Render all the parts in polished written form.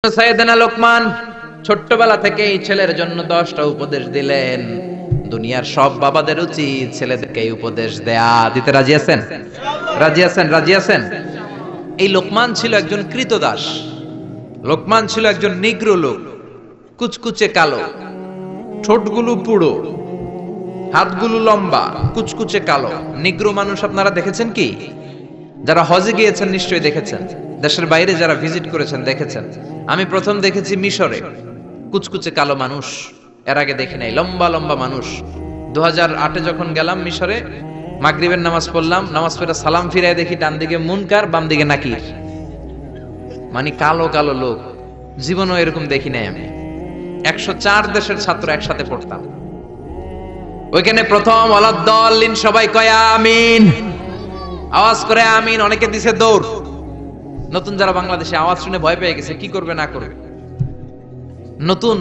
সাইয়েদনা লোকমান ছোট্টবেলা থেকেই ছেলের জন্য 10টা উপদেশ দিলেন। দুনিয়ার সব বাবাদের উচিত ছেলেদেরকে এই উপদেশ দেয়া। দিতে রাজি আছেন? রাজি আছেন? রাজি আছেন? এই লোকমান ছিল একজন কৃতদাস। লোকমান ছিল একজন নিগ্রো লোক, কুচকুচে কালো, ঠোঁটগুলো পুরো, হাতগুলো লম্বা, কুচকুচে কালো। নিগ্রো মানুষ আপনারা দেখেছেন কি? যারা হজে গিয়েছেন নিশ্চয়ই দেখেছেন, দেশের বাইরে যারা ভিজিট করেছেন দেখেছেন। আমি প্রথম দেখেছি মিশরে কুচকুচে কালো মানুষ, এর আগে দেখি নাই। লম্বা লম্বা মানুষ। 2008-এ যখন গেলাম মিশরে, মাগরিবের নামাজ পড়লাম, নামাজ পড়ে সালাম ফিরায় দেখি ডান দিকে মুনকার, বাম দিকে নাকির, মানে কালো কালো লোক। জীবনও এরকম দেখি নাই আমি। 104 দেশের ছাত্র একসাথে পড়তাম ওইখানে। প্রথম ওয়ালাদ-দাল্লিন সবাই কয় আমিন, আওয়াজ করে আমিন। অনেকে দিছে দৌড়। নতুন যারা বাংলাদেশে আওয়াজ শুনে ভয় পেয়ে গেছে, কি করবে না করবে। নতুন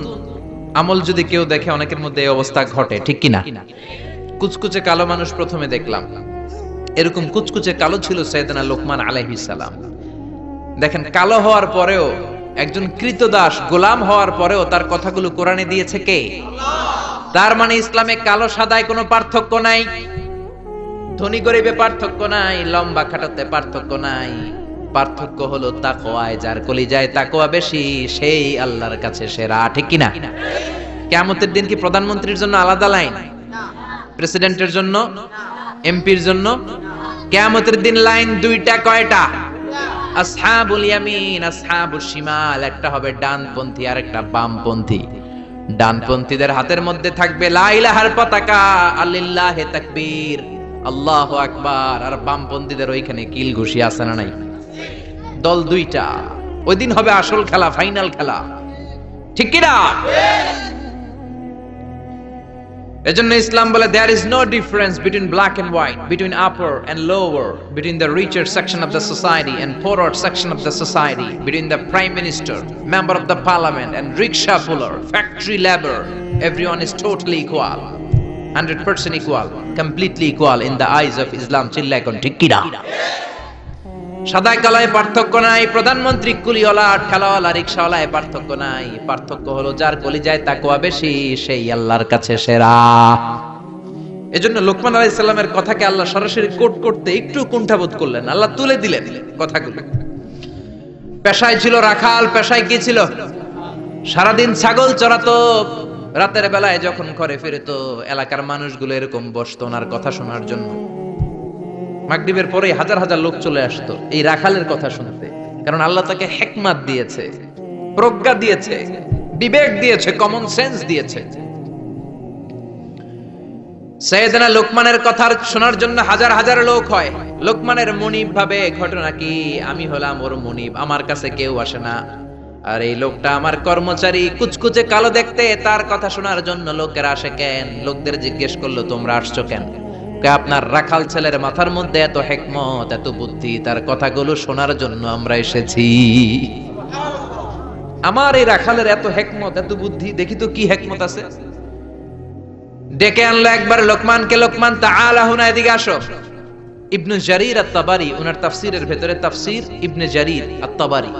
আমল যদি কেউ দেখে, অনেকের মধ্যে এই অবস্থা ঘটে, ঠিক কিনা? কুচকুচে কালো মানুষ প্রথমে দেখলাম। এরকম কুচকুচে কালো ছিল সাইয়েদনা লোকমান আলাইহিস সালাম। দেখেন, কালো হওয়ার পরেও, একজন কৃতদাস গোলাম হওয়ার পরেও তার কথাগুলো কোরআনে দিয়েছে কে? তার মানে ইসলামে কালো সাদায় কোনো পার্থক্য নাই, ধনী গরিবে পার্থক্য নাই, লম্বা খাটোতে পার্থক্য নাই। পার্থক্য হলো তাকওয়ায়। যার কলিজায় তাকওয়া বেশি, সেই আল্লাহর কাছে সেরা, ঠিক কিনা? কিয়ামতের দিন কি প্রধানমন্ত্রীর জন্য আলাদা লাইন, প্রেসিডেন্টের জন্য, এমপির জন্য? কিয়ামতের দিন লাইন দুইটা। কয়টা? আসহাবুল ইয়ামিন, আসহাবুশ শিমাল। একটা হবে ডানপন্থী আর একটা বামপন্থী। ডানপন্থীদের হাতের মধ্যে থাকবে লা ইলাহার পতাকা, আলিল্লাহি তাকবীর, আল্লাহু আকবার। আর বামপন্থীদের ওইখানে কিল ঘুষি আছে না নাই? দল দুইটা। ওই দিন হবে আসল খেলা, ফাইনাল খেলা, ঠিক কি না? এজন্য ইসলাম বলে there is no difference between black and white, between upper and lower, between the richer section of the society and poorer section of the society, between the prime minister, member of the parliament and rickshaw puller, factory labor. Everyone is totally equal, 100% equal, completely equal in the eyes of Islam. চিল্লায় কোন, ঠিক কি না? সাদা কালায় পার্থক্য নাই। প্রধানমন্ত্রী কুলিওয়ালা, ঠেলাওয়ালা, রিকশাওয়ালায় পার্থক্য নাই। পার্থক্য হলো যার কলিজায় তাকওয়া বেশি, সেই আল্লাহর কাছে সেরা। এজন্য লোকমান আলাইহিস সালামের কথাকে আল্লাহ সরাসরি কোট করতে একটু কুণ্ঠাবোধ করলেন। আল্লাহ তুলে দিলেন কথাগুলো। পেশায় ছিল রাখাল। পেশায় কি ছিল? সারাদিন ছাগল চড়াতো। রাতের বেলায় যখন ঘরে ফিরতো, এলাকার মানুষগুলো এরকম বসতো ওনার কথা শোনার জন্য। মাগরিবের পরে হাজার হাজার লোক চলে আসতো এই রাখালের কথা শুনতে, কারণ আল্লাহ তাকে হিকমত দিয়েছে, প্রজ্ঞা দিয়েছে, বিবেক দিয়েছে, কমন সেন্স দিয়েছে। সাইয়েদনা লোকমানের কথা শোনার জন্য হাজার হাজার লোক হয়। লোকমানের মুনিব ভাবে, ঘটনা কি, আমি হলাম ওর মুনিব, আমার কাছে কেউ আসে না। আর এই লোকটা আমার কর্মচারী, কুচকুচে কালো দেখতে, তার কথা শোনার জন্য লোকেরা আসে কেন? লোকদের জিজ্ঞেস করলো, তোমরা আসছো কেন? আপনার রাখাল ছেলের মাথার মধ্যে এত হিকমত, এত বুদ্ধি, তার কথাগুলো শোনার জন্য আমরা এসেছি। আমার এই রাখালের এত হিকমত, এত বুদ্ধি, দেখি তো কি হিকমত আছে। ডেকে আনলো একবার লোকমানকে। লোকমান, তাআলা হুনা, এদিকে আসো। ইবনে জারীর আত-তাবারি ওনার তাফসীরের ভেতরে, তাফসীর ইবনে জারীর আত-তাবারি,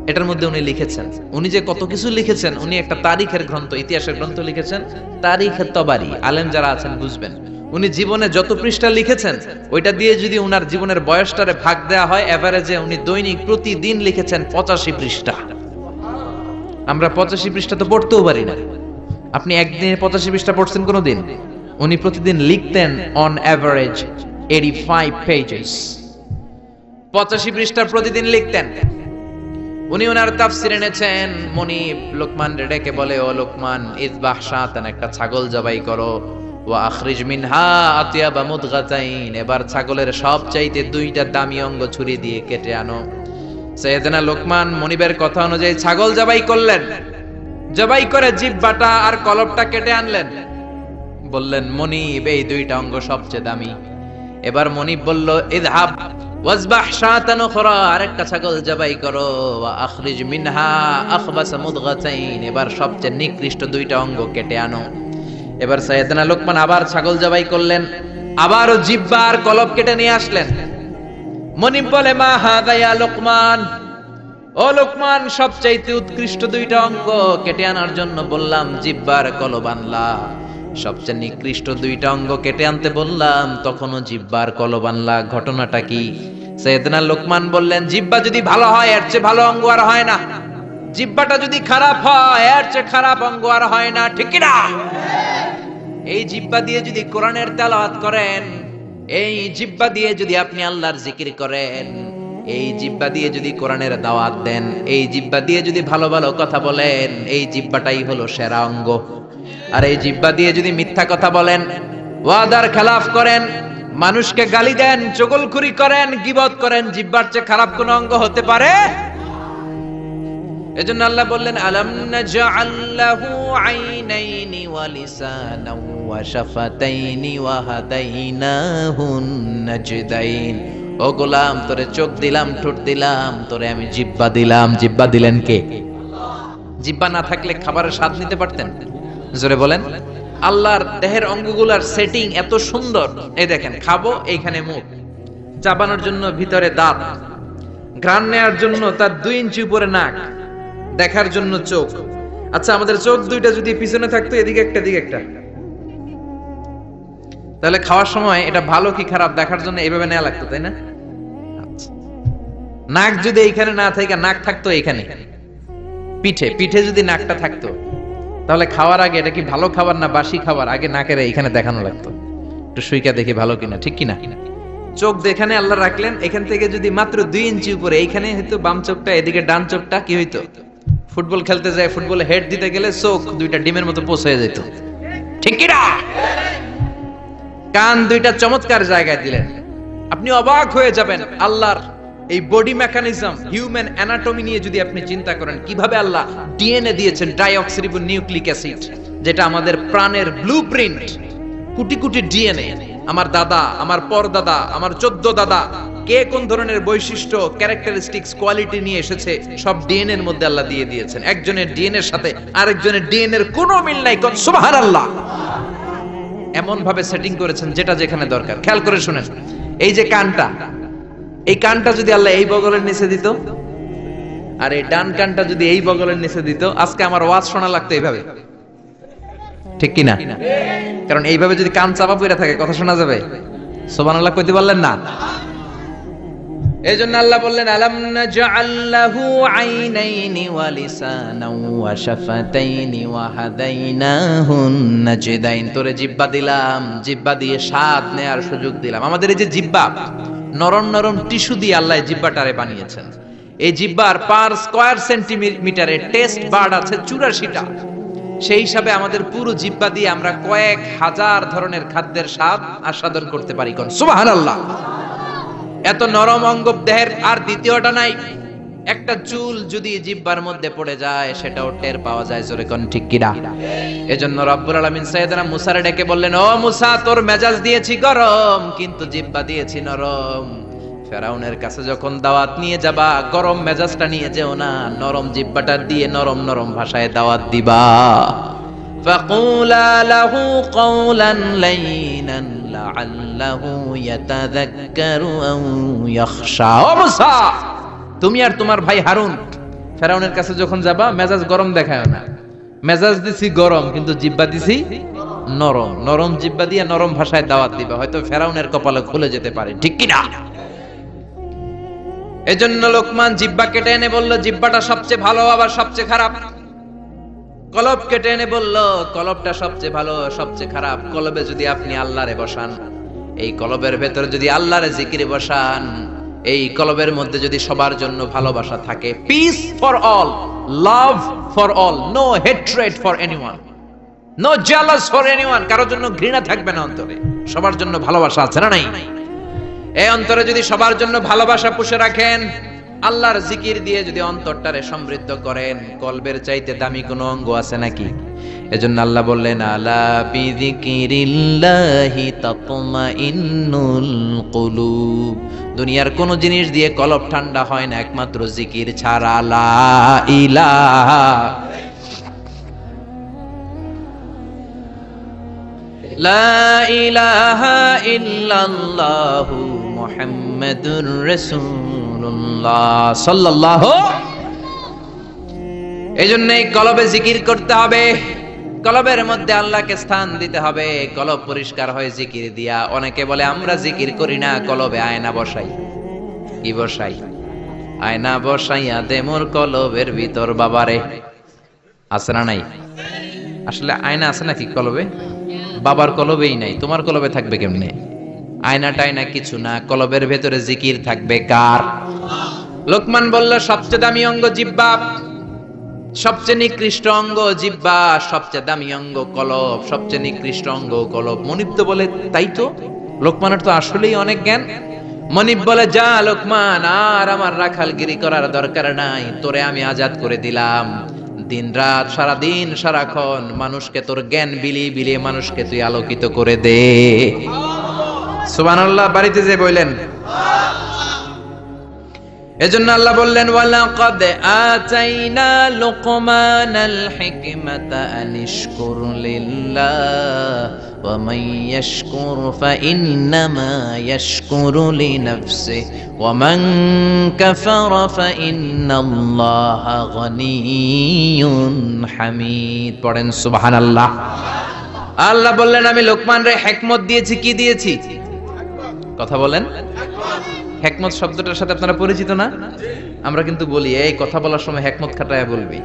এটার মধ্যে উনি লিখেছেন, উনি যে কত কিছু লিখেছেন। উনি একটা তারিখের গ্রন্থ, ইতিহাসের গ্রন্থ লিখেছেন, তারিখ আত-তাবারি। আলেম যারা আছেন বুঝবেন, উনি জীবনে যত পৃষ্ঠা লিখেছেন, ওইটা দিয়ে যদি উনার জীবনের বয়সটারে ভাগ দেয়া হয়, এভারেজে উনি দৈনিক প্রতিদিন লিখেছেন 85 পৃষ্ঠা। আমরা 85 পৃষ্ঠা তো পড়তেও পারি না। আপনি একদিনে 85 পৃষ্ঠা পড়ছেন কোনোদিন? উনি প্রতিদিন লিখতেন অন এভারেজ 85 পেজেস। 85 পৃষ্ঠা প্রতিদিন লিখতেন। উনি ওনার তাফসীর এনেছেন। মুনিব লোকমান ডেকে বলে, ও লোকমান, ইযবাহ শাতান, একটা ছাগল জবাই করো। ওয়া আখরিজ মিনহা আতিয়াবা মুদগাতাইন, এবার ছাগলের সবচাইতে 2টা দামি অঙ্গ ছুরি দিয়ে কেটে আনো। সাইয়েদনা লোকমান মুনিবের কথা অনুযায়ী ছাগল জবাই করলেন। জবাই করে জিহ্বাটা আর কলবটা কেটে আনলেন। বললেন, মুনিব, এই 2টা অঙ্গ সবচেয়ে দামি। এবার মুনিব বলল, ইযহাব ওয়াজবাহ শাতান উখরা, আরেকটা ছাগল জবাই করো। ওয়া আখরিজ মিনহা আখবাস মুদগাতাইন, এবার সবচেয়ে নিকৃষ্ট 2টা অঙ্গ কেটে আনো। এবার সাইয়েদনা লোকমান আবার ছাগল জবাই করলেন, আবারও জিহ্বা আর কলব কেটে নিয়ে আসলেন। মুনিব বলে, মা হাদা ইয়া লোকমান, ও লোকমান, সবচাইতে উৎকৃষ্ট দুইটা অঙ্গ কেটে আনার জন্য বললাম, জিহ্বার কলব আনলা। সবচেয়ে নিকৃষ্ট দুইটা অঙ্গ কেটে আনতে বললাম, তখনও জিহ্বার কলব আনলা। ঘটনাটা কি? সাইয়েদনা লোকমান বললেন, জিহ্বা যদি ভালো হয় এর চেয়ে ভালো অঙ্গ আর হয় না। জিহ্বাটা যদি খারাপ হয় এর চেয়ে খারাপ অঙ্গ আর হয় না, ঠিক কি না? এই জিহ্বা দিয়ে যদি কোরআনের তেলাওয়াত করেন, এই জিহ্বা দিয়ে যদি আপনি আল্লাহর জিকির করেন, এই জিহ্বা দিয়ে যদি কোরআনের দাওয়াত দেন, এই জিহ্বা দিয়ে যদি ভালো ভালো কথা বলেন, এই জিহ্বাটাই হলো সেরা অঙ্গ। আর এই জিহ্বা দিয়ে যদি মিথ্যা কথা বলেন, ওয়াদার খেলাফ করেন, মানুষকে গালি দেন, চগলখুরি করেন, গীবত করেন, জিহ্বার চেয়ে খারাপ কোন অঙ্গ হতে পারে? এজন্য আল্লাহ বললেন, আলাম নাজআল লাহু আইনাইনি ওয়া লিসানাও ওয়া শাফাতাইনি ওয়া হাদাইনাহুন নাজদাইন। ও গোলাম, তোরে চোখ দিলাম, ঠোঁট দিলাম, তোরে আমি জিহ্বা দিলাম। জিহ্বা দিলেন কে? জিহ্বা না থাকলে খাবারের স্বাদ নিতে পারতেন? জোরে বলেন। আল্লাহর দেহের অঙ্গগুলার সেটিং এত সুন্দর। এই দেখেন, খাবো, এইখানে মুখ, চাবানোর জন্য ভিতরে দাঁত, ঘ্রাণ নেয়ার জন্য তার 2 ইঞ্চি উপরে নাক, দেখার জন্য চোখ। আচ্ছা, আমাদের চোখ দুইটা যদি পিছনে থাকতো, এদিকে একটা এদিকে একটা, তাহলে খাওয়ার সময় এটা ভালো কি খারাপ দেখার জন্য এইভাবে নেওয়া লাগতো, তাই না? নাক যদি এইখানে না থাকে, নাক থাকতো এইখানে পিঠে, পিঠে যদি নাকটা থাকতো, তাহলে খাওয়ার আগে এটা কি ভালো খাবার না বাসি খাবার, আগে নাকের এইখানে দেখানো লাগতো, একটু সুইকা দেখি ভালো কিনা, ঠিক কিনা? চোখ যেখানে আল্লাহ রাখলেন, এখান থেকে যদি মাত্র 2 ইঞ্চি উপরে, এইখানে হয়তো বাম চোখটা, এদিকে ডান চোখটা কি হইতো? ফুটবল খেলতে যায়, ফুটবলে হেড দিতে গেলে চোখ দুইটা ডিমের মতো পোষ হয়ে যেত, ঠিক কিনা? কান দুইটা চমৎকার জায়গায় দিলেন, আপনি অবাক হয়ে যাবেন। আল্লাহর এই বডি মেকানিজম, হিউম্যান অ্যানাটমি নিয়ে যদি আপনি চিন্তা করেন, কিভাবে আল্লাহ ডিএনএ দিয়েছেন, ডাইঅক্সিরিবো নিউক্লিক অ্যাসিড, যেটা আমাদের প্রাণের ব্লুপ্রিন্ট। কোটি কোটি ডিএনএ, আমার দাদা, আমার পরদাদা, আমার 14 দাদা, কে কোন ধরনের বৈশিষ্ট্য, ক্যারেক্টারিস্টিক্স, কোয়ালিটি নিয়ে এসেছে, সব ডিএনএ এর মধ্যে আল্লাহ দিয়ে দিয়েছেন। একজনের ডিএনএ এর সাথে আরেকজনের ডিএনএ এর কোনো মিল নাই। কোন সুবহানাল্লাহ! এমন ভাবে সেটিং করেছেন যেটা যেখানে দরকার। খেয়াল করে শুনেন, এই যে কানটা, এই কানটা যদি আল্লাহ এই বগলের নিচে দিত, আর এই ডান কানটা যদি এই বগলের নিচে দিত, আজকে আমার ওয়াজ শোনা লাগতো এইভাবে, ঠিক কিনা? কারণ এইভাবে যদি কান চাপা পড়ে থাকে, কথা শোনা যাবে? সুবহানাল্লাহ কইতে পারলেন না? এজন্য আল্লাহ বললেন, আলাম নাজআল লাহু আইনাইনি ওয়া লিসানাও ওয়া শাফাতাইনি ওয়া হাদাইনাহুন নাজদাইন। তোরে জিহ্বা দিলাম, জিহ্বা দিয়ে স্বাদ নেয়ার সুযোগ দিলাম। আমাদের এই যে জিহ্বা, নরম নরম টিস্যু দিয়ে আল্লাহ জিহ্বাটারে বানিয়েছেন। এই জিহ্বার পার স্কয়ার সেন্টিমিটারে টেস্ট বার্ড আছে 84টা। সেই হিসাবে আমাদের পুরো জিহ্বা দিয়ে আমরা কয়েক হাজার ধরনের খাদ্যের স্বাদ আস্বাদন করতে পারি। কোন সুবহানাল্লাহ! এত নরম অঙ্গ দেহের আর দ্বিতীয়টা নাই। একটা চুল যদি জিহ্বার মধ্যে পড়ে যায়, সেটাও টের পাওয়া যায়। জোরে কোন ঠিক কিনা? এজন্য রব্বুল আলামিন সাইয়েদনা মুসারে ডেকে বললেন, ও মুসা, তোর মেজাজ দিয়েছি গরম, কিন্তু জিহ্বা দিয়েছি নরম। ফেরাউনের কাছে যখন দাওয়াত নিয়ে যাবা, গরম মেজাজটা নিয়ে যেও না, নরম জিহ্বাটা দিয়ে নরম নরম ভাষায় দাওয়াত দিবা। ফাকুলা লাহু কওলান লাইনান লাআল্লাহু ইয়াতাযাক্কারু আও ইয়াখশা। ও মুসা, তুমি আর তোমার ভাই হারুন ফেরাউনের কাছে যখন যাবা, মেজাজ গরম দেখায়ও না। মেজাজ দিছি গরম, কিন্তু জিহ্বা দিছি নরম। নরম জিহ্বা দিয়ে নরম ভাষায় দাওয়াত দিবা, হয়তো ফেরাউনের কপালে খুলে যেতে পারে, ঠিক কি না? এজন্য লোকমান জিহ্বা কেটে এনে বলল, জিহ্বাটা সবচেয়ে ভালো আবার সবচেয়ে খারাপ। কলব কেটে এনে বলল, কলবটা সবচেয়ে ভালো সবচেয়ে খারাপ। কলবে যদি আপনি আল্লাহরে বসান, এই কলবের ভেতরে যদি আল্লাহরে জিকিরে বসান, এই কলবের মধ্যে যদি সবার জন্য ভালোবাসা থাকে, peace for all, love for all, no hatred for anyone, no jealous for anyone, কারোর জন্য ঘৃণা থাকবে না অন্তরে, সবার জন্য ভালোবাসা আছে না নাই? এই অন্তরে যদি সবার জন্য ভালোবাসা পুষে রাখেন, আল্লাহর জিকির দিয়ে যদি অন্তরটারে সমৃদ্ধ করেন, কলবের চাইতে দামি কোনো অঙ্গ আছে নাকি? এজন্য আল্লাহ বললেন, আলা বিযিকিরিল্লাহি তাতমাইন্নুল কুলুব। দুনিয়ার কোন জিনিস দিয়ে কলব ঠান্ডা হয় না, একমাত্র জিকির ছাড়া। লা ইলাহা লা ইলাহা ইল্লাল্লাহু মুহাম্মাদুর রাসূলুল্লাহ সাল্লাল্লাহু এইজন্য এই কলবে জিকির করতে হবে, কলবের মধ্যে আল্লাহকে স্থান দিতে হবে। কলব পরিষ্কার হয় জিকির দিয়া। অনেকে বলে আমরা জিকির করি না, কলবে আয়না বসাই। কি বসাই? আয়না বসাইয়া দে মোর কলবের ভিতর বাবারে। আছে না নাই? আসলে আয়না আছে নাকি কলবে? বাবার কলবেই নাই, তোমার কলবে থাকবে কেমনে? আয়না টায়না কিছু না, কলবের ভেতরে জিকির থাকবে কার? লোকমান বলল সবচেয়ে দামি অঙ্গ জিহ্বা, সবচেয়ে নিকৃষ্ট অঙ্গ জিহ্বা, সবচেয়ে দামি অঙ্গ কলব, সবচেয়ে নিকৃষ্ট অঙ্গ কলব। মনিব তো বলে তাই তো, লোকমানের তো আসলেই অনেক জ্ঞান। মনিব বলে যা লোকমান, আর আমার রাখালগিরি করার দরকার নাই, তোরে আমি আজাদ করে দিলাম। দিন রাত সারাদিন সারাক্ষণ মানুষকে তোর জ্ঞান বিলিয়ে বিলিয়ে মানুষকে তুই আলোকিত করে দে। সুবহানাল্লাহ। বাড়িতে যে বললেন, এজন্য আল্লাহ বললেন ওয়ালাকাদ আতাইনা লুকমানাল হিকমাতা আনিশকুর লিল্লাহ ওয়া মান ইয়াশকুর ফাইন্নামা ইয়াশকুরু লিনাফসিহি ওয়া মান কাফারা ফাইন্নাল্লাহা গনিয়্যুন হামিদ। পড়েন সুবহানাল্লাহ। আল্লাহ বললেন আমি লোকমান রে হিকমত দিয়েছি। কি দিয়েছি? কথা বলেন। হিকমত শব্দটার সাথে আপনারা পরিচিত না? আমরা কিন্তু বলি এই কথা বলার সময় হিকমত খাটায়া বলবি,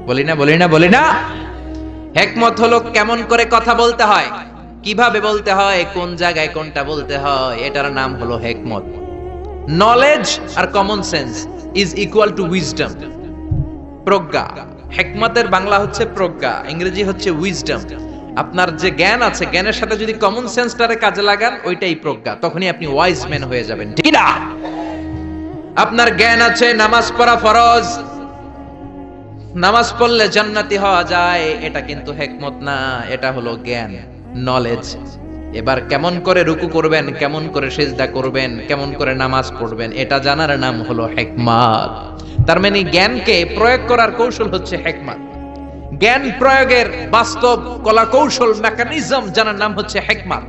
বলি না বলি না বলি না। হিকমত হলো কেমন করে কথা বলতে হয়, কিভাবে বলতে হয়, কোন জায়গায় কোনটা বলতে হয়, এটার নাম হলো হিকমত। নলেজ আর common sense is equal to wisdom. প্রজ্ঞা, হিকমতের বাংলা হচ্ছে প্রজ্ঞা, ইংরেজি হচ্ছে উইজডম। আপনার যে জ্ঞান আছে, জ্ঞানের সাথে যদি কমন সেন্সটারে কাজে লাগান, ওইটাই প্রজ্ঞা, তখনই আপনি ওয়াইজ ম্যান হয়ে যাবেন, ঠিক না? আপনার জ্ঞান আছে নামাজ পড়া ফরজ, নামাজ পড়লে জান্নাতি হওয়া যায়, এটা কিন্তু হিকমত না, এটা হলো জ্ঞান, নলেজ। এবার কেমন করে রুকু করবেন, কেমন করে সিজদা করবেন, কেমন করে নামাজ পড়বেন, এটা জানার নাম হলো হিকমত। তার মানে জ্ঞানকে প্রয়োগ করার কৌশল হচ্ছে হিকমত। জ্ঞান প্রয়োগের বাস্তব কলা কৌশল মেকানিজম জানার নাম হচ্ছে হিকমত।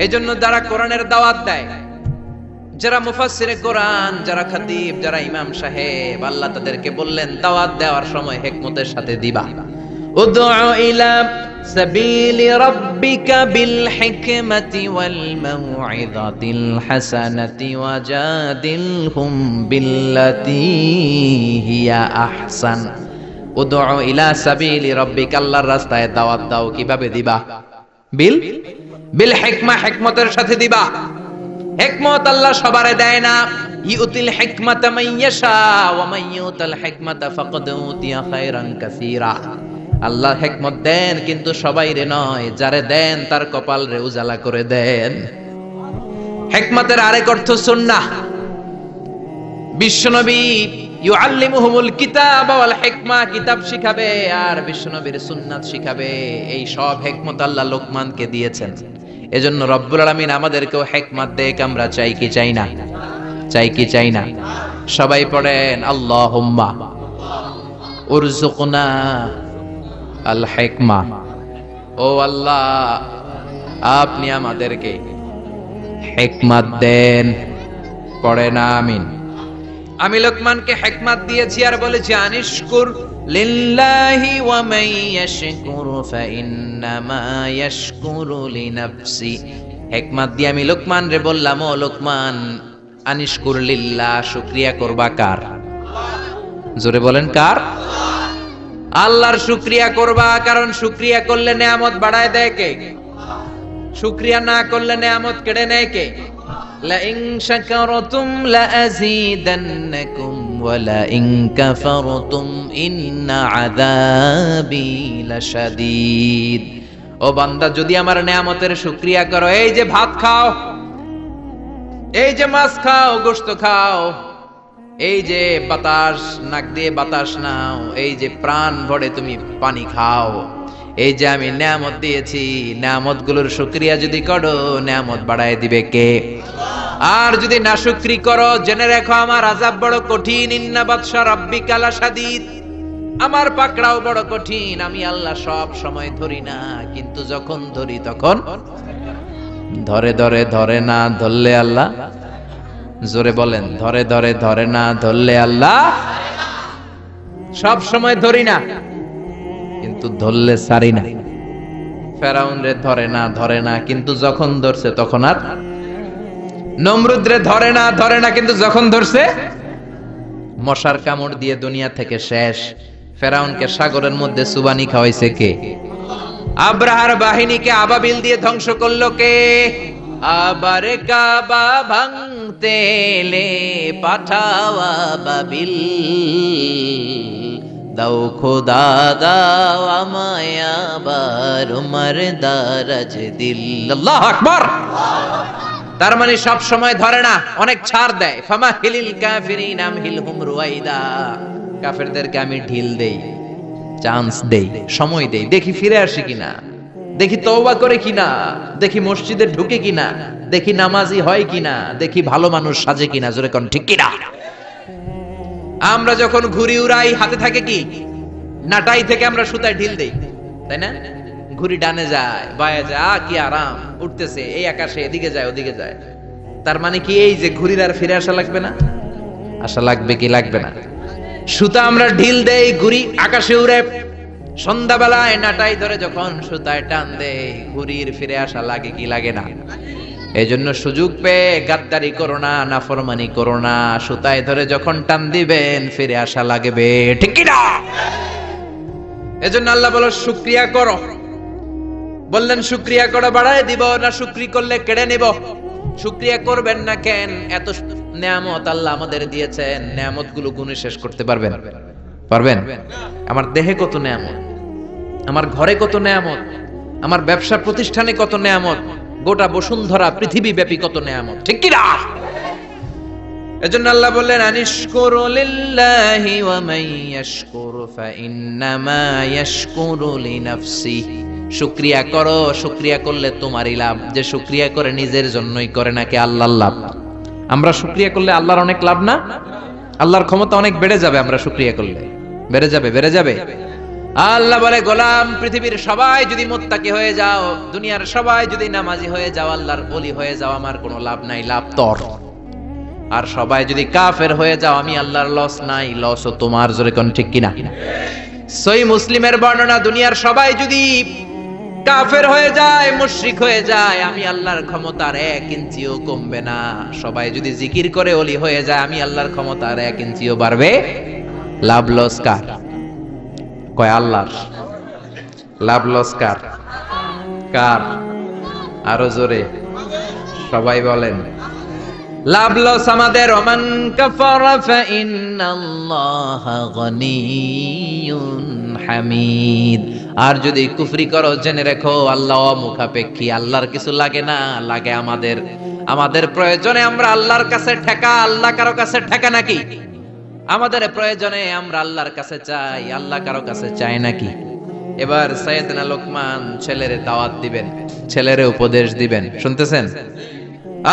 এই জন্য যারা কোরআনের দাওয়াত দেয়, যারা মুফাসসিরে কোরআন, যারা খতিব, যারা ইমাম সাহেব, আল্লাহ তাদেরকে বললেন দাওয়াত দেওয়ার সময় হিকমতের সাথে দিবা। উদউ ইলা সাবিলি রাব্বিকা বিল হিকমাতি ওয়াল মাউইযাতিল হাসানাতি ওয়াজাদিলহুম বিল্লাতী হিয়া আহসান। উদউ ইলা সাবিলি রাব্বিকা, আল্লাহর রাস্তায় দাওয়াত দাও। কিভাবে দিবা? বিল হিকমা, হিকমতের সাথে দিবা। হিকমত আল্লাহ সবারে দেয় না। ইউতিল হিকমাতা মান ইয়াশা ওয়া মান ইউতাল হিকমাতা ফাকাদ উতিয়া খায়রান কাসীরা। আল্লাহ হিকমত দেন কিন্তু সবাইরে নয়, যারে দেন তার কপাল রে উজালা করে দেন। হিকমতের আরেক অর্থ সুন্নাহ। বিশ্বনবী ইউআল্লিমুহুমুল কিতাব ওয়াল হিকমা, কিতাব শিখাবে আর বিশ্বনবীর সুন্নাত শিখাবে। এই সব হিকমত আল্লাহ লোকমানকে দিয়েছেন। এজন্য রব্বুল আলামিন আমাদেরকেও হিকমত দেখ, আমরা চাই কি চাই না? চাই কি চাই না? সবাই পড়েন আল্লাহুম্মা উরযুকনা আল হিকমা। ও আল্লাহ, আপনি আমাদেরকে হিকমত দেন। পড়েন আমিন। আমি লোকমানকে হিকমত দিয়েছি আর বলেছি আনিশকুর লিল্লাহি ওয়া মান ইয়াশকুরু ফাইন্নামা ইয়াশকুরু লিনাফসি। হিকমত দিয়ে আমি লোকমান রে বললাম, ও লোকমান, আনিশকুর লিল্লাহ, শুকরিয়া করবা কার? জোরে বলেন কার? আল্লাহর শুকরিয়া করবা, কারণ শুকরিয়া করলে নেয়ামত বাড়ায় দেয় কে? শুকরিয়া না করলে নেয়ামত কেড়ে নেয় কে? লাইন শাকারতুম লাযীদান্নাকুম ওয়া লাইন কাফারতুম ইন্না আযাবি লাশাদীদ। ও বান্দা, যদি আমার নেয়ামতের শুকরিয়া করো, এই যে ভাত খাও, এই যে মাছ খাও, গোশত খাও, এই যে বাতাস নাক দিয়ে বাতাস নাও, এই যে প্রাণ ভরে তুমি পানি খাও, এই যে আমি নেয়ামত দিয়েছি, নেয়ামত গুলোর শুকরিয়া যদি করো, নেয়ামত বাড়ায় দিবে কে? আর যদি নাশুকরি করো, জেনে রেখো আমার আযাব বড় কঠিন। ইন্না বাতশা রাব্বিকা লাশাদীদ, আমার পাকড়াও বড় কঠিন। আমি আল্লাহ সব সময় ধরি না, কিন্তু যখন ধরি তখন ধরে ধরে ধরে না ধরলে আল্লাহ, জোরে বলেন, ধরে ধরে ধরে না ধরলে আল্লাহ সব সময় ধরি না, কিন্তু ধরলে সারি না। ফেরাউন রে ধরে না কিন্তু যখন ধরছে তখন আর, নমরুদ রে ধরে না কিন্তু যখন ধরছে মশার কামড় দিয়ে দুনিয়া থেকে শেষ। ফেরাউনকে সাগরের মধ্যে সুবানি খাওয়াইছে কে? আব্রাহার বাহিনীকে আবাবিল দিয়ে ধ্বংস করলো কে? আবার কাবা ভাঙতে এলে পাঠাও আবাবিল, দাও খোদা দাও আমায় আবার উমর দারাজ দিল। আল্লাহু আকবার। তার মানে সব সময় ধরে না, অনেক ছাড় দেয়। ফামাহিলিল কাফিরিন আমহিলহুম রুয়াইদা, কাফেরদেরকে আমি ঢিল দেই, চান্স দেই, সময় দেই, দেখি ফিরে আসে কিনা, দেখি তওবা করে কিনা, দেখি মসজিদে ঢুকে কিনা, দেখি নামাজি হয় কিনা, দেখি ভালো মানুষ সাজে কিনা। জোরে কোন ঠিক কিনা? আমরা যখন ঘুড়ি উড়াই হাতে থাকে কি? নাটাই থেকে আমরা সুতায় ঢিল দেই, তাই না? ঘুড়ি ডানে যায় বায়ে যায়, কি আরাম, উঠতেছে এই আকাশে, এদিকে যায় ওদিকে যায়। তার মানে কি এই যে ঘুড়ির আর ফিরে আসা লাগবে না? আসা লাগবে কি লাগবে না? সুতা আমরা ঢিল দেই, ঘুড়ি আকাশে উড়ে। সন্ধ্যাবেলায় নাটাই ধরে যখন সুতায় টান দেই, ঘুড়ির ফিরে আসা লাগে কি লাগে না? এই জন্য সুযোগ পেয়ে গাদ্দারি করো না, নাফরমানি করো না। সুতায় ধরে যখন টান দিবেন ফিরে আসা লাগবে, ঠিক কি না? এজন্য আল্লাহ বলো শুকরিয়া করো। বললেন শুকরিয়া করে বাড়ায় দিব না, শুকরি করলে কেড়ে নিব। শুকরিয়া করবেন না কেন? এত নিয়ামত আল্লাহ আমাদের দিয়েছেন, নিয়ামত গুলো গুণে শেষ করতে পারবেন? পারবেন? আমার দেহে কত নিয়ামত, আমার ঘরে কত নিয়ামত, আমার ব্যবসা প্রতিষ্ঠানে কত নিয়ামত, গোটা বসুন্ধরা পৃথিবী ব্যাপী কত নিয়ামত, ঠিক কি না? এজন্য আল্লাহ বললেন আনিশকুরু লিল্লাহি ওয়া মান ইয়াশকুরু ফাইন্নামা ইয়াশকুরু লিনাফসিহি। শুকরিয়া করো, শুকরিয়া করলে তোমারই লাভ। যে শুকরিয়া করে নিজের জন্যই করে নাকি আল্লাহর লাভ? আমরা শুকরিয়া করলে আল্লাহর অনেক লাভ না? আল্লাহর ক্ষমতা অনেক বেড়ে যাবে আমরা শুকরিয়া করলে, বেড়ে যাবে। আল্লাহ বলে গোলাম, পৃথিবীর সবাই যদি মুত্তাকি হয়ে যাও, দুনিয়ার সবাই যদি নামাজি হয়ে যাও, আল্লাহর ওলি হয়ে যাও, আমার কোনো লাভ নাই, লাভ তোর। আর সবাই যদি কাফের হয়ে যাও, আমি আল্লাহর লস নাই, লসও তোমার। জোরে কোন ঠিক কিনা? সহিহ মুসলিমের বর্ণনা, দুনিয়ার সবাই যদি কাফের হয়ে যায়, মুশরিক হয়ে যায়, আমি আল্লাহর ক্ষমতার 1 ইঞ্চিও কমবে না। সবাই যদি জিকির করে ওলি হয়ে যায়, আমি আল্লাহর ক্ষমতার 1 ইঞ্চিও বাড়বে। লাভ লস কার? কয় আল্লাহর। লাভ লস কার? কার? আরো জোরে সবাই বলেন। লাভ লস আমাদের। ওমান কাফারা ফাইন্নাল্লাহা গনিয়্যুন হামিদ। আর যদি কুফরি করো, জেনে রেখো আল্লাহ মুখাপেক্ষী, আল্লাহর কিছু লাগে না, লাগে আমাদের। আমাদের প্রয়োজনে আমরা আল্লাহর কাছে ঠেকা, আল্লাহ কারো কাছে ঠেকা নাকি? আমাদের প্রয়োজনে আমরা আল্লাহর কাছে চাই, আল্লাহ কারো কাছে চায় নাকি? এবার সাইয়েদনা লোকমান ছেলেরে দাওয়াত দিবেন, ছেলেরে উপদেশ দিবেন, শুনতেছেন?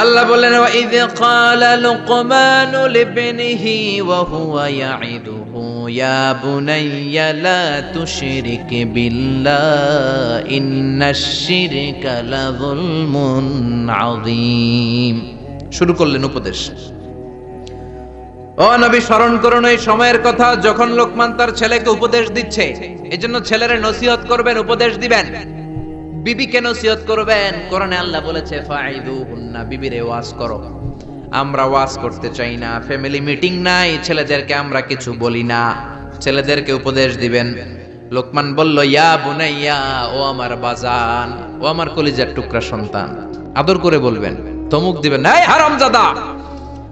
আল্লাহ বললেন ওয়াইয ক্বালা লুকমানু লিবনিহি ওয়া হুয়া ইয়াইদুহু ইয়া বুনাইয়া লা তুশরিক বিল্লাহ ইন্নাশ শিরকা লাযুলমুন আযীম। শুরু করলেন উপদেশ। ও নবী, স্মরণ করুন এই সময়ের কথা যখন লোকমান তার ছেলেকে উপদেশ দিচ্ছে। এজন্য ছেলেরে নসিহত করবেন, উপদেশ দিবেন। বিবিকে নসিহত করবেন। কোরআনে আল্লাহ বলেছে ফাইদুহুন্না, বিবিরে ওয়াজ করো। আমরা ওয়াজ করতে চাই না, ফ্যামিলি মিটিং নাই, ছেলেদেরকে আমরা কিছু বলি না, ছেলেদেরকে উপদেশ দিবেন। লোকমান বলল ইয়া বুনাইয়া, ও আমার বাজান, ও আমার কলিজার টুকরা সন্তান। আদর করে বলবেন, ধমক দিবেন না, এই হারামজাদা,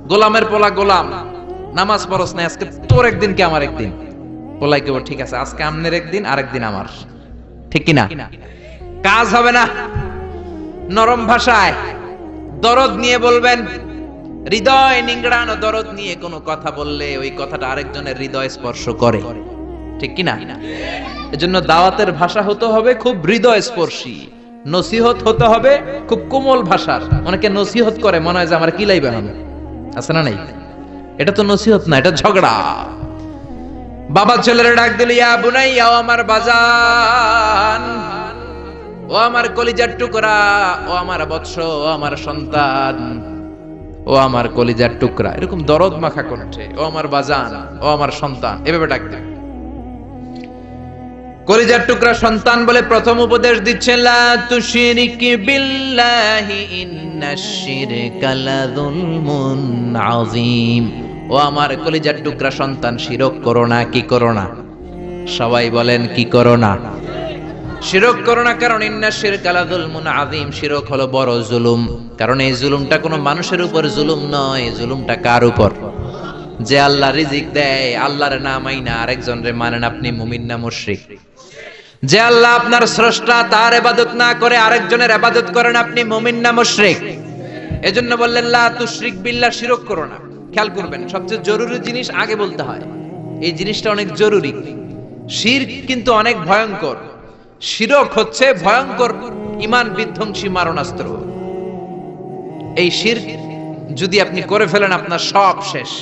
গোলামের পোলা গোলাম, নামাজ পড়স না, আজকে তোর একদিন কি আমার একদিন। পোলাই কেবল ঠিক আছে, আজকে আমনের একদিন, আরেকদিন আমার, ঠিক কিনা? কাজ হবে না। নরম ভাষায় দরদ নিয়ে বলবেন। হৃদয় নিংড়ানো দরদ নিয়ে কোনো কথা বললে ওই কথাটা আরেকজনের হৃদয় স্পর্শ করে, ঠিক কিনা? এজন্য দাওয়াতের ভাষা হতে হবে খুব হৃদয় স্পর্শী, নসিহত হতে হবে খুব কোমল ভাষার। অনেকে নসিহত করে মনে হয় যে আমার কি লাইবে হবে, আছে না নাই? এটা তো নসিহত না, এটা ঝগড়া। বাবা ছেলের ডাক দিল ইয়া বুনাইয়া, ও আমার বাজান, ও আমার কলিজার টুকরা, ও আমার বৎস, ও আমার সন্তান, ও আমার কলিজার টুকরা। এরকম দরদ মাখা কণ্ঠে, ও আমার বাজান, ও আমার সন্তান, এভাবে ডাক দেবে। কলিজার টুকরা সন্তান বলে প্রথম উপদেশ দিচ্ছেন, লা তুশরিক বিল্লাহি ইন্নাশ শিরকা লাযুলমুন আযীম। ও আমার কলিজার টুকরা সন্তান, শিরক করো না। কি করো না? সবাই বলেন, কি করো না? শিরক করো না, কারণ ইন্নাশ শিরকা লাযুলমুন আযীম, শিরক হলো বড় জুলুম। কারণ এই জুলুমটা কোনো মানুষের উপর জুলুম নয়, জুলুমটা কার উপর? যে আল্লাহ রিজিক দেয়, আল্লাহর না মাইনা আরেকজনরে মানেন, আপনি মুমিন না মুশরিক? যে আল্লাহ আপনার স্রষ্টা, তার ইবাদত না করে আরেকজনের ইবাদত করেন, আপনি মুমিন না মুশরিক? এজন্য বললেন লা তুশরিক বিল্লাহ, শিরক করো না। খেয়াল করবেন, সবচেয়ে জরুরি জিনিস আগে বলতে হয়। এই জিনিসটা অনেক জরুরি। শিরক কিন্তু অনেক ভয়ঙ্কর। শিরক হচ্ছে ভয়ঙ্কর ঈমান বিধ্বংসী মারণাস্ত্র। এই শিরক যদি আপনি করে ফেলেন, আপনার সব শেষ।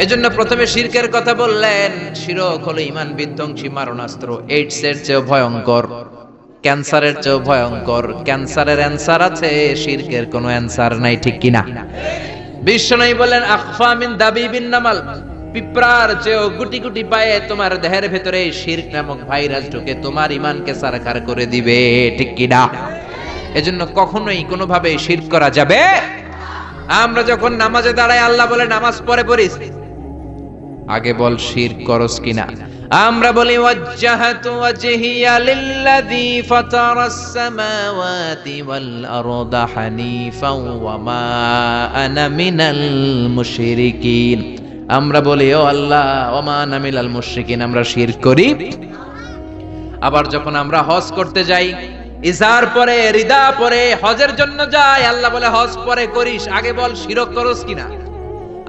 এজন্য প্রথমে শিরকের কথা বললেন। শিরক হলো ঈমান বিধ্বংসী মারণাস্ত্র। এইডস এর চেয়েও ভয়ঙ্কর, ক্যান্সারের চেয়েও ভয়ঙ্কর। ক্যান্সারের অ্যানসার আছে, শিরকের কোনো অ্যানসার নাই, ঠিক কিনা? বিশ্বনবী বলেন, আখফা মিন দাবিবিন নামাল, পিঁপড়ার চেয়েও গুটি গুটি পায়ে তোমার দেহের ভেতরে শিরক নামক ভাইরাস ঢুকে তোমার ঈমানকে সারখার করে দিবে, ঠিক কিনা? এজন্য কখনোই কোনোভাবে শিরক করা যাবে। আমরা যখন নামাজে দাঁড়াই, আল্লাহ বলে নামাজ পড়ে পড়িস, আগে বল শিরক করস কিনা। আমরা বলি ওয়াজ্জাহাতু ওয়াজহিয়া লিল্লাযী ফাতারাস সামাওয়াতি ওয়াল আরদা হানিফাও ওয়া মা আনা মিনাল মুশরিকিন। আমরা বলি ও আল্লাহ, ওয়া মা আনা মিনাল মুশরিকিন, আমরা শিরক করি। আবার যখন আমরা হজ করতে যাই, ইজার পরে রিদা পরে হজের জন্য যাই, আল্লাহ বলে হজ পরে করিস, আগে বল শিরক করস কিনা।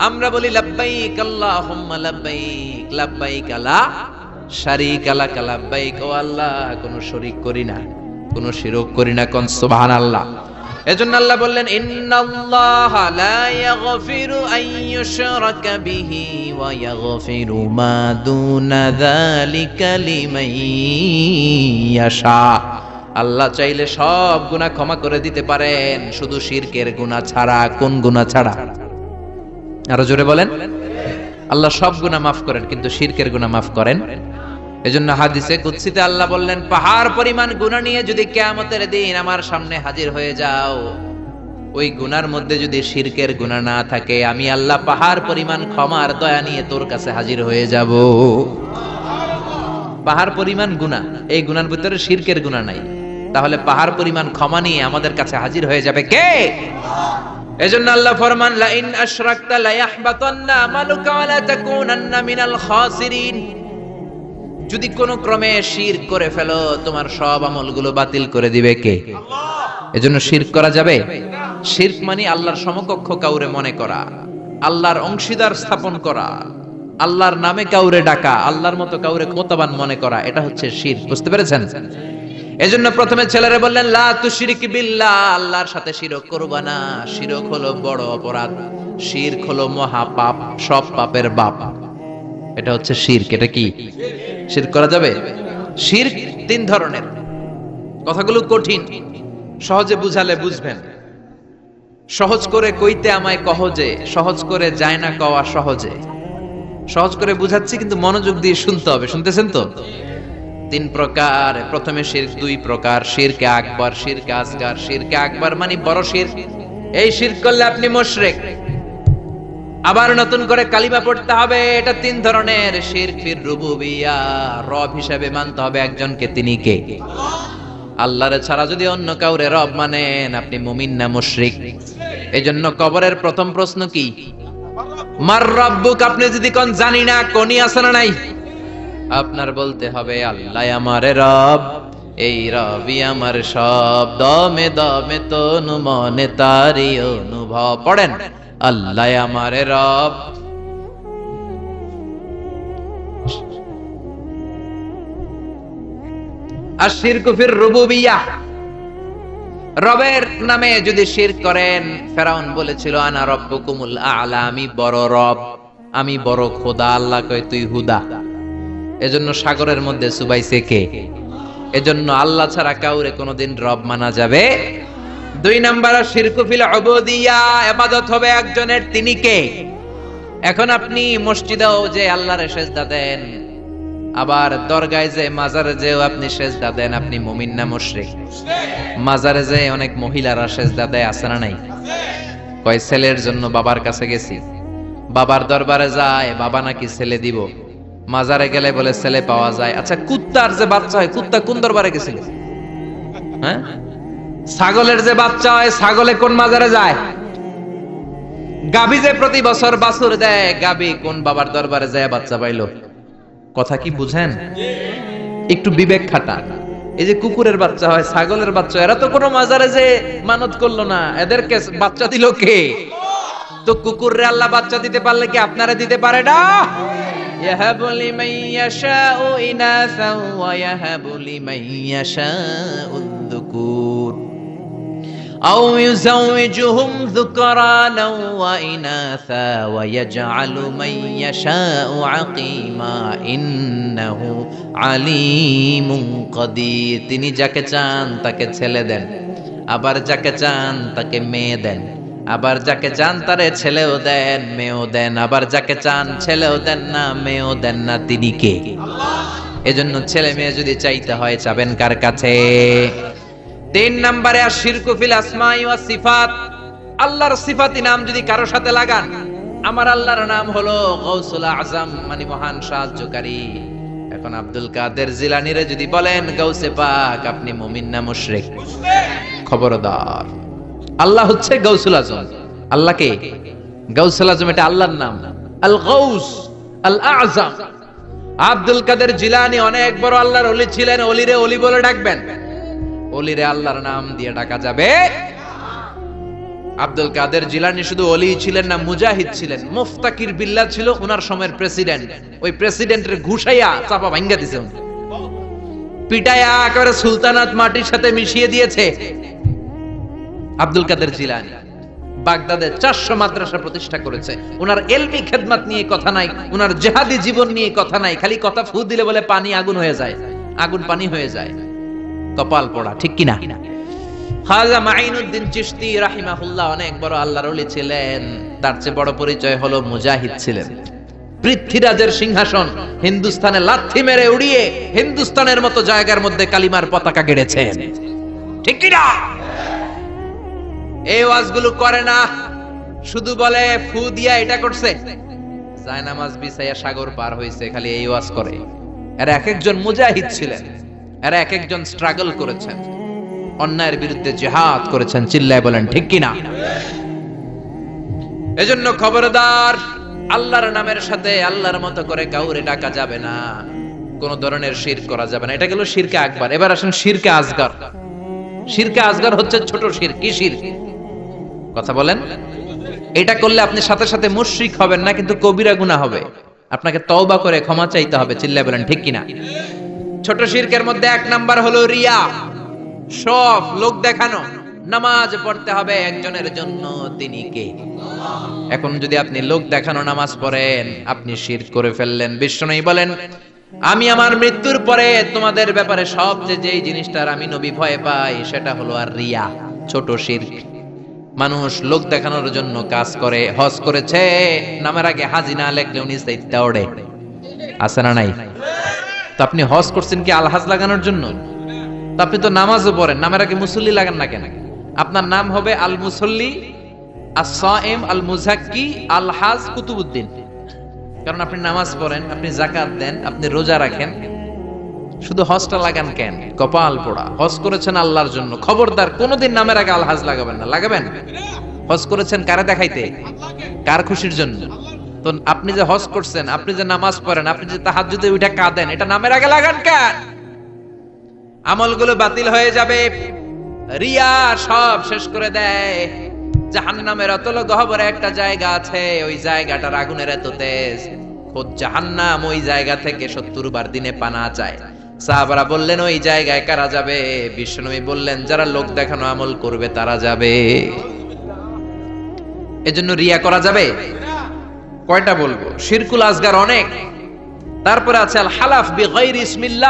আমরা বলি লাব্বাইক আল্লাহুম্মা লাব্বাইক, লাব্বাইক লা শারীকা লাক লাব্বাইক, ও আল্লাহ কোনো শরীক করি না, কোনো শিরক করি না, কোন সুবহানাল্লাহ। এজন্য আল্লাহ বললেন, ইন্নাল্লাহা লা ইয়াগফিরু আন ইউশরাকা বিহি ওয়া ইয়াগফিরু মা দুনা যালিকা লিমান ইয়াশা। আল্লাহ চাইলে সব গুনাহ ক্ষমা করে দিতে পারেন, শুধু শিরকের গুনাহ ছাড়া। কোন গুনাহ ছাড়া? আরো জোরে বলেন। আল্লাহ সব গুনাহ মাফ করেন, কিন্তু শিরকের গুনাহ মাফ করেন। এজন্য হাদিসে কুদসিতে আল্লাহ বললেন, পাহাড় পরিমাণ গুনাহ নিয়ে যদি কিয়ামতের দিন আমার সামনে হাজির হয়ে যাও, ওই গুনার মধ্যে যদি শিরকের গুনাহ না থাকে, আমি আল্লাহ পাহাড় পরিমাণ ক্ষমার দয়া নিয়ে তোর কাছে হাজির হয়ে যাব। পাহাড় পরিমাণ গুনাহ, এই গুনার ভিতরে শিরকের গুনাহ নাই, তাহলে পাহাড় পরিমাণ ক্ষমা নিয়ে আমাদের কাছে হাজির হয়ে যাবে কে? এজন্য আল্লাহ ফরমান, লা ইন আশরাকতা লা ইয়াহবাতান্না আমালুকা ওয়া লা তাকুনান্না মিনাল খাসিরিন। যদি কোনো ক্রমে শিরক করে ফেলো, তোমার সব আমলগুলো বাতিল করে দিবে কে? আল্লাহ। এজন্য শিরক করা যাবে? শিরক মানে আল্লাহর সমকক্ষ কাউরে মনে করা, আল্লাহর অংশীদার স্থাপন করা, আল্লাহর নামে কাউরে ডাকা, আল্লাহর মতো কাউরে ক্ষমতাবান মনে করা, এটা হচ্ছে শিরক। বুঝতে পেরেছেন? এজন্য প্রথমে ছেলেরা বললেন, লা তুশরিক বিল্লাহ, আল্লাহর সাথে শিরক করবা না। শিরক হলো বড় অপরাধ, শিরক হলো মহা পাপ, সব পাপের বাপ। এটা হচ্ছে শিরক। এটা কি? শিরক করা যাবে? শিরক তিন ধরনের। কথাগুলো কঠিন, সহজে বুঝালে বুঝবেন। সহজ করে কইতে আমায় কহজে, সহজ করে যায় না কওয়া সহজে। সহজ করে বুঝাচ্ছি, কিন্তু মনোযোগ দিয়ে শুনতে হবে। শুনতেছেন তো? তিন প্রকার। প্রথমে শিরক দুই প্রকার, শিরকে আকবার, শিরকে আসগার। শিরকে আকবার মানে বড় শিরক, এই শিরক করলে আপনি মুশরিক। আবার নতুন করে কালিমা পড়তে হবে। এটা তিন ধরনের শিরক। ফির রুবুবিয়া, রব হিসেবে মানতে হবে একজনকে, তিনি কে? আল্লাহর ছাড়া যদি অন্য কাউরে রব মানেন, আপনি মুমিন না মুশরিক? এজন্য কবরের প্রথম প্রশ্ন কি? মার রব্বুক। আপনি যদি কোন জানি না, কোনই আছে না নাই, আপনার বলতে হবে আল্লাহ আমার রব, এই রবি আমার সব, দমে দমে তনু মনে তারি অনুভব। পড়েন, আল্লাহ আমার রব। আশিরকু ফির রুবুবিয়া, রবের নামে যদি শিরক করেন, ফেরাউন বলেছিল আনা রব্বুকুমুল আ'লা, আমি বড় রব, আমি বড় খোদা। আল্লাহ কয় তুই হুদা। এজন্য সাগরের মধ্যে সুবাইছে কে? এজন্য আল্লাহ ছাড়া কাউরে কোনোদিন রব মানা যাবে। দুই নাম্বার শিরকু ফিল উবুদিয়া, ইবাদত হবে একজনের, তিনি কে? এখন আপনি মসজিদেও যে আল্লাহর সিজদা দেন, আবার দরগায় যে মাজারে যেও আপনি সেজদা দেন, আপনি মুমিন না মুশরিক? মাজারে যে অনেক মহিলারা সেজদা দেয়, আছে না নাই? কয় ছেলের জন্য বাবার কাছে গেছি, বাবার দরবারে যায়, বাবা নাকি ছেলে দিব। মাজারে গেলে বলে ছেলে পাওয়া যায়। আচ্ছা, কুত্তার যে বাচ্চা হয়, কুত্তা কোন দরবারে গেছিল? হ্যাঁ, ছাগলের যে বাচ্চা হয়, ছাগলে কোন মাজারে যায়? গাভী যে প্রতি বছর বাছুর দেয়, গাভী কোন বাবার দরবারে যায় বাচ্চা পাইলো? কথা কি বুঝেন? একটু বিবেক খাটান। এই যে কুকুরের বাচ্চা হয়, ছাগলের বাচ্চা, এরা তো কোনো মাজারে যে মানত করলো না, এদেরকে বাচ্চা দিল কে? তো কুকুররে আল্লাহ বাচ্চা দিতে পারলে কি আপনারা দিতে পারে না? ইয়াহাবু লিমান ইয়াশাউ ইনাসা ওয়া ইয়াহাবু লিমান ইয়াশাউ যুকুর আও ইউযাওয়িজুহুম যুকরানা ওয়া ইনাসা ওয়া ইয়াজআলু মান ইয়াশাউ আকিমা ইন্নাহু আলিমুন কাদির। তিনি যাকে চান তাকে ছেলে দেন, আবার যাকে চান তাকে মেয়ে দেন, আবার যাকে চান তারে ছেলেও দেন মেয়েও দেন, আবার যাকে চান ছেলেও দেন না মেয়েও দেন না। তিনি কে? এজন্য ছেলে মেয়ে যদি চাইতে হয়, চাবেন কার কাছে? 3 নম্বরে আশিরকু ফিল আসমাই ওয়াস সিফাত। আল্লাহর সিফাতি নাম যদি কারো সাথে লাগান, আমার আল্লাহর নাম হলো গাউসুল আযম, মানে মহান সাহায্যকারী। এখন আব্দুল কাদের জিলানীরে যদি বলেন গাউসে পাক, আপনি মুমিন না মুশরিক? খবরদার। আল্লাহ হচ্ছে গাউসুল আজম। আল্লাহ কে? গাউসুল আজম, এটা আল্লাহর নাম, আল গাউস আল আযম। আব্দুল কাদের জিলানী অনেক বড় আল্লাহর ওলি ছিলেন। ওলিরে ওলি বলে ডাকবেন? ওলিরে আল্লাহর নাম দিয়ে ডাকা যাবে? আব্দুল কাদের জিলানী শুধু ওলি ছিলেন না, মুজাহিদ ছিলেন। মুফতাকির বিল্লাহ ছিল ওনার সময়ের প্রেসিডেন্ট। ওই প্রেসিডেন্টের ঘুষাইয়া চাপা ভাঙ্গা দিছে, পিটাইয়া একেবারে সুলতানাত মাটির সাথে মিশিয়ে দিয়েছে আব্দুল কাদের জিলানী। বাগদাদে 400 মাদ্রাসা প্রতিষ্ঠা করেছে। ওনার এলমি খেদমত নিয়ে কথা নাই, ওনার জিহাদি জীবন নিয়ে কথা নাই। খালি কথা ফু দিলে বলে পানি আগুন হয়ে যায়, আগুন পানি হয়ে যায়। কপাল পোড়া, ঠিক কিনা? খাজা মাইনুদ্দিন চিশতি রাহিমাহুল্লাহ অনেক বড় আল্লাহর ওলি ছিলেন। তার চেয়ে বড় পরিচয় হলো মুজাহিদ ছিলেন। পৃথ্বীরাজের সিংহাসন হিন্দুস্তানে লাথি মেরে উড়িয়ে হিন্দুস্তানের মতো জায়গার মধ্যে কালিমার পতাকা গেড়েছেন, ঠিক কিনা? এই ওয়াজগুলো করে না, শুধু বলে ফু দিয়া এটা করছে, জায়নামাজ বিছাইয়া সাগর পার হইছে, খালি এই ওয়াজ করে। এরা এক একজন মুজাহিদ ছিলেন, এরা এক একজন স্ট্রাগল করেছেন, অন্যায়ের বিরুদ্ধে জিহাদ করেছেন। চিল্লায় বলেন ঠিক কিনা? এজন্য খবরদার, আল্লাহর নামের সাথে আল্লাহর মতো করে কাউরে ডাকা যাবে না, কোন ধরনের শিরক করা যাবে না। এটা গেল শিরকে আকবার। এবার আসেন শিরকে আসগর। শিরকে আসগর হচ্ছে ছোট শিরক। কি শিরক? কথা বলেন। এটা করলে আপনি সাথে সাথে মুশরিক হবেন না, কিন্তু কবিরা গুনাহ হবে। আপনাকে তওবা করে ক্ষমা চাইতে হবে। চিল্লায় বলেন ঠিক কিনা? ছোট শিরকের মধ্যে 1 নাম্বার হলো রিয়া, সব লোক দেখানো। নামাজ পড়তে হবে একজনের জন্য, তিনি কে? এখন যদি আপনি লোক দেখানো নামাজ পড়েন, আপনি শিরক করে ফেললেন। বিষ্ণু বলেন, আমি আমার মৃত্যুর পরে তোমাদের ব্যাপারে সবচেয়ে যেই জিনিসটার আমি নবী ভয় পাই, সেটা হলো আর রিয়া, ছোট শিরক। মানুষ লোক দেখানোর জন্য কাজ করে। হজ করেছে, নামের আগে হাজি না লেখলে উনি সাইদটা ওড়ে, আছে না নাই? তো আপনি হজ করছেন কি আলহাজ লাগানোর জন্য? তো আপনি তো নামাজও পড়েন, নামের আগে মুসল্লি লাগান না কেন? আপনার নাম হবে আল মুসল্লি, আস-সাইম, আল মুজাক্কি, আল হাজ কুতুবউদ্দিন। কারণ আপনি নামাজ পড়েন, আপনি যাকাত দেন, আপনি রোজা রাখেন। শুধু হজটা লাগান কেন? কপাল পোড়া। হজ করেছেন আল্লাহর জন্য, খবরদার কোনোদিন নামের আগে আল হাজ লাগাবেন না। লাগাবেন? হজ করেছেন কারে দেখাইতে? কার খুশির জন্য? তো আপনি যে হজ করছেন, আপনি যে নামাজ পড়েন, আপনি যে তাহাজ্জুদে উঠে কাঁদেন, এটা নামের আগে লাগান কেন? আমলগুলো বাতিল হয়ে যাবে। রিয়া সব শেষ করে দেয়। জাহান্নামের অতল গহ্বরে একটা জায়গা আছে, ওই জায়গাটার আগুনের এত তেজ, খোদ জাহান্নাম ওই জায়গা থেকে 70 বার দিনে পানা চায়। সাহাবারা বললেন, ওই জায়গায় কারা যাবে? বিশ্বনবী বললেন, যারা লোক দেখানো আমল করবে তারা যাবে। এজন্য রিয়া করা যাবে? কয়টা বলবো? শিরকুল আসগার অনেক। তারপরে আছে আল হালাফ বিগাইরি ইসমিল্লাহ।